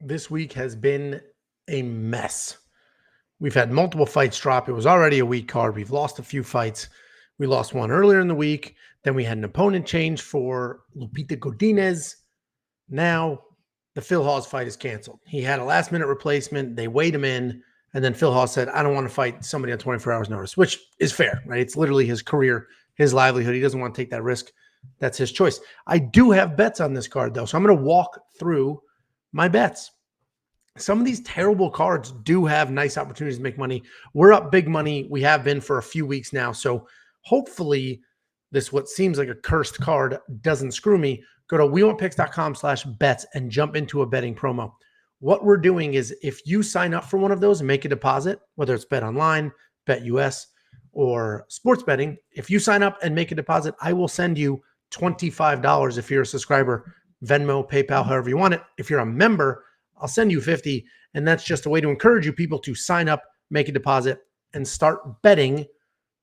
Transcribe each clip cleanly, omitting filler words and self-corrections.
This week has been a mess. We've had multiple fights drop. It was already a weak card. We've lost a few fights. We lost one earlier in the week. Then we had an opponent change for Lupita Godinez. Now the Phil Hawes fight is canceled. He had a last-minute replacement. They weighed him in, and then Phil Hawes said, I don't want to fight somebody on 24 hours notice, which is fair, right? It's literally his career, his livelihood. He doesn't want to take that risk. That's his choice. I do have bets on this card, though, so I'm going to walk through my bets. Some of these terrible cards do have nice opportunities to make money. We're up big money. We have been for a few weeks now. So hopefully this, what seems like a cursed card, doesn't screw me. Go to wewantpicks.com/bets and jump into a betting promo. What we're doing is if you sign up for one of those and make a deposit, whether it's BetOnline, BetUS, or sports betting, if you sign up and make a deposit, I will send you $25 if you're a subscriber, Venmo, PayPal, however you want it. If you're a member, I'll send you 50. And that's just a way to encourage you people to sign up, make a deposit, and start betting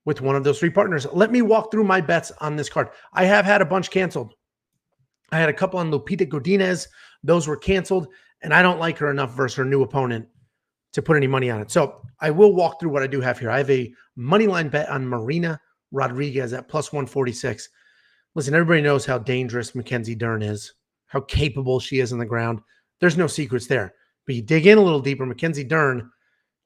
with one of those three partners. Let me walk through my bets on this card. I have had a bunch canceled. I had a couple on Lupita Godinez. Those were canceled, and I don't like her enough versus her new opponent to put any money on it. So I will walk through what I do have here. I have a Moneyline bet on Marina Rodriguez at plus 146. Listen, everybody knows how dangerous Mackenzie Dern is, how capable she is on the ground. There's no secrets there. But you dig in a little deeper, Mackenzie Dern,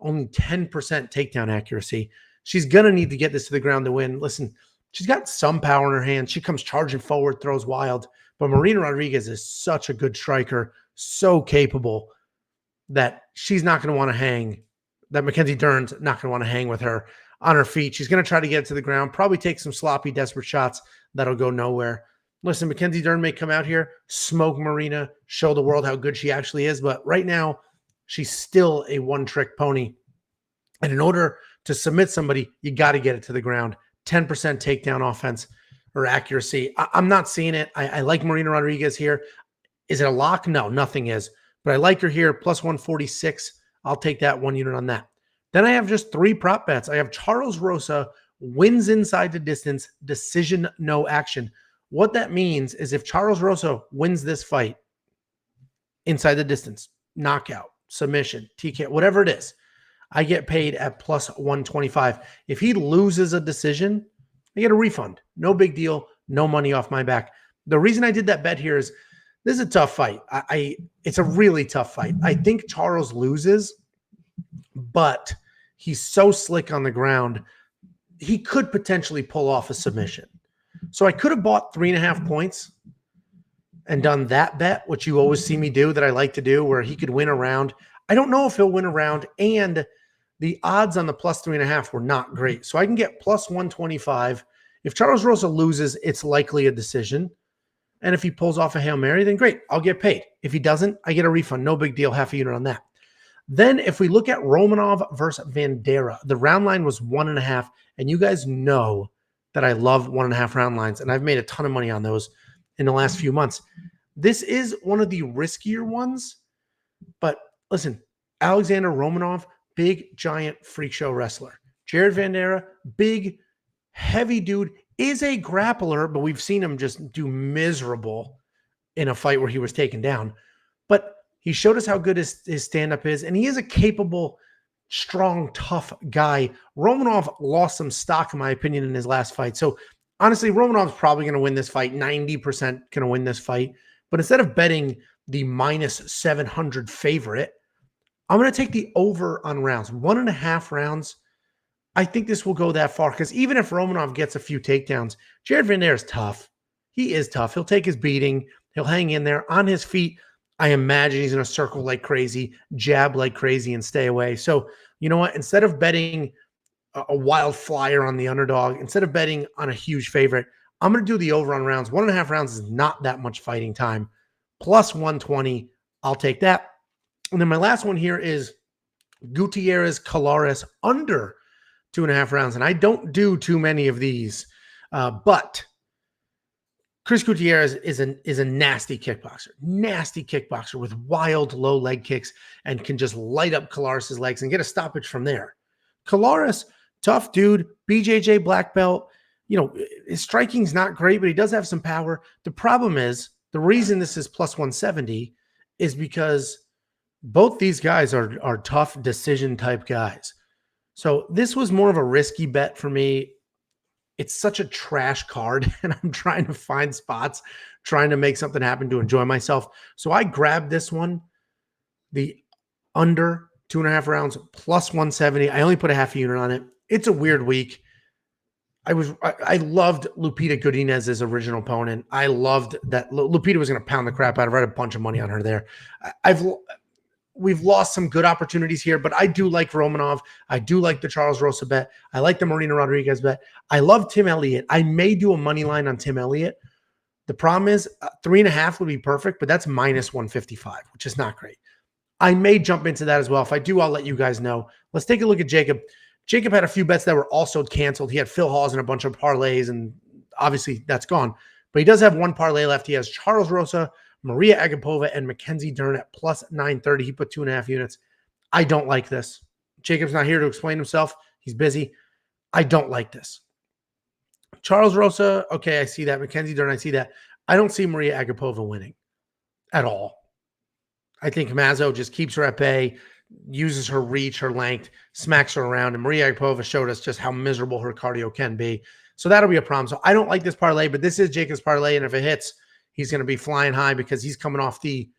only 10% takedown accuracy. She's going to need to get this to the ground to win. Listen, she's got some power in her hand. She comes charging forward, throws wild. But Marina Rodriguez is such a good striker, so capable that she's not going to want to hang, that Mackenzie Dern's not going to want to hang with her on her feet. She's going to try to get it to the ground, probably take some sloppy, desperate shots that'll go nowhere. Listen, Mackenzie Dern may come out here, smoke Marina, show the world how good she actually is, but right now, she's still a one-trick pony. And in order to submit somebody, you got to get it to the ground. 10% takedown offense or accuracy. I'm not seeing it. I like Marina Rodriguez here. Is it a lock? No, nothing is. But I like her here, plus 146. I'll take that 1 unit on that. Then I have just 3 prop bets. I have Charles Rosa wins inside the distance, decision, no action. What that means is if Charles Rosa wins this fight inside the distance, knockout, submission, TK, whatever it is, I get paid at plus 125. If he loses a decision, I get a refund. No big deal. No money off my back. The reason I did that bet here is this is a tough fight. It's a really tough fight. I think Charles loses, but he's so slick on the ground, he could potentially pull off a submission. So I could have bought 3.5 points and done that bet, which you always see me do, that I like to do, where he could win a round. I don't know if he'll win a round, and the odds on the plus 3.5 were not great. So I can get plus 125. If Charles Rosa loses, it's likely a decision. And if he pulls off a Hail Mary, then great, I'll get paid. If he doesn't, I get a refund. No big deal, half a unit on that. Then if we look at Romanov versus Vanderaa, the round line was 1.5, and you guys know that I love 1.5 round lines, and I've made a ton of money on those in the last few months. This is one of the riskier ones, but listen, Alexander Romanov, big, giant freak show wrestler. Jared Vanderaa, big, heavy dude, is a grappler, but we've seen him just do miserable in a fight where he was taken down. But he showed us how good his stand-up is, and he is a capable, strong, tough guy. Romanov lost some stock, in my opinion, in his last fight. So honestly, Romanov's probably going to win this fight, 90% going to win this fight. But instead of betting the minus 700 favorite, I'm going to take the over on rounds. 1.5 rounds. I think this will go that far, because even if Romanov gets a few takedowns, Jared Vanderaa is tough. He is tough. He'll take his beating. He'll hang in there on his feet. I imagine he's going to circle like crazy, jab like crazy, and stay away. So you know what? Instead of betting a wild flyer on the underdog, instead of betting on a huge favorite, I'm going to do the over on rounds. 1.5 rounds is not that much fighting time. Plus 120, I'll take that. And then my last one here is Gutierrez Colares under 2.5 rounds. And I don't do too many of these, but Chris Gutierrez is a nasty kickboxer with wild low leg kicks, and can just light up Colares' legs and get a stoppage from there. Colares, tough dude, BJJ black belt. You know, his striking's not great, but he does have some power. The problem is, the reason this is plus 170 is because Both these guys are tough decision type guys. So this was more of a risky bet for me. It's such a trash card, and I'm trying to find spots, trying to make something happen to enjoy myself. So I grabbed this one, the under 2.5 rounds plus 170. I only put a half a unit on it. It's a weird week. I loved Lupita Godinez's original opponent. I loved that Lupita was going to pound the crap out of her. I had a bunch of money on her there. We've lost some good opportunities here, but I do like Romanov. I do like the Charles Rosa bet. I like the Marina Rodriguez bet. I love Tim Elliott. I may do a money line on Tim Elliott. The problem is 3.5 would be perfect, but that's minus 155, which is not great. I may jump into that as well. If I do, I'll let you guys know. Let's take a look at Jacob. Jacob had a few bets that were also canceled. He had Phil Hawes and a bunch of parlays, and obviously that's gone. But he does have one parlay left. He has Charles Rosa, Maria Agapova, and Mackenzie Dern at plus 930. He put 2.5 units. I don't like this. Jacob's not here to explain himself. He's busy. I don't like this. Charles Rosa, okay, I see that. Mackenzie Dern, I see that. I don't see Maria Agapova winning at all. I think Mazzo just keeps her at bay, uses her reach, her length, smacks her around, and Maria Agapova showed us just how miserable her cardio can be. So that'll be a problem. So I don't like this parlay, but this is Jacob's parlay, and if it hits, he's going to be flying high because he's coming off the,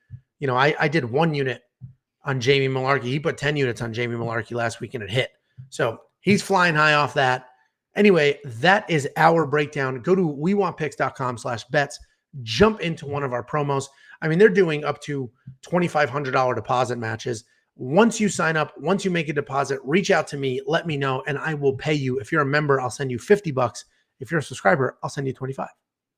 I did 1 unit on Jamie Malarkey. He put 10 units on Jamie Malarkey last week and it hit. So he's flying high off that. Anyway, that is our breakdown. Go to wewantpicks.com/bets. Jump into one of our promos. I mean, they're doing up to $2,500 deposit matches. Once you sign up, once you make a deposit, reach out to me, let me know, and I will pay you. If you're a member, I'll send you $50. If you're a subscriber, I'll send you 25.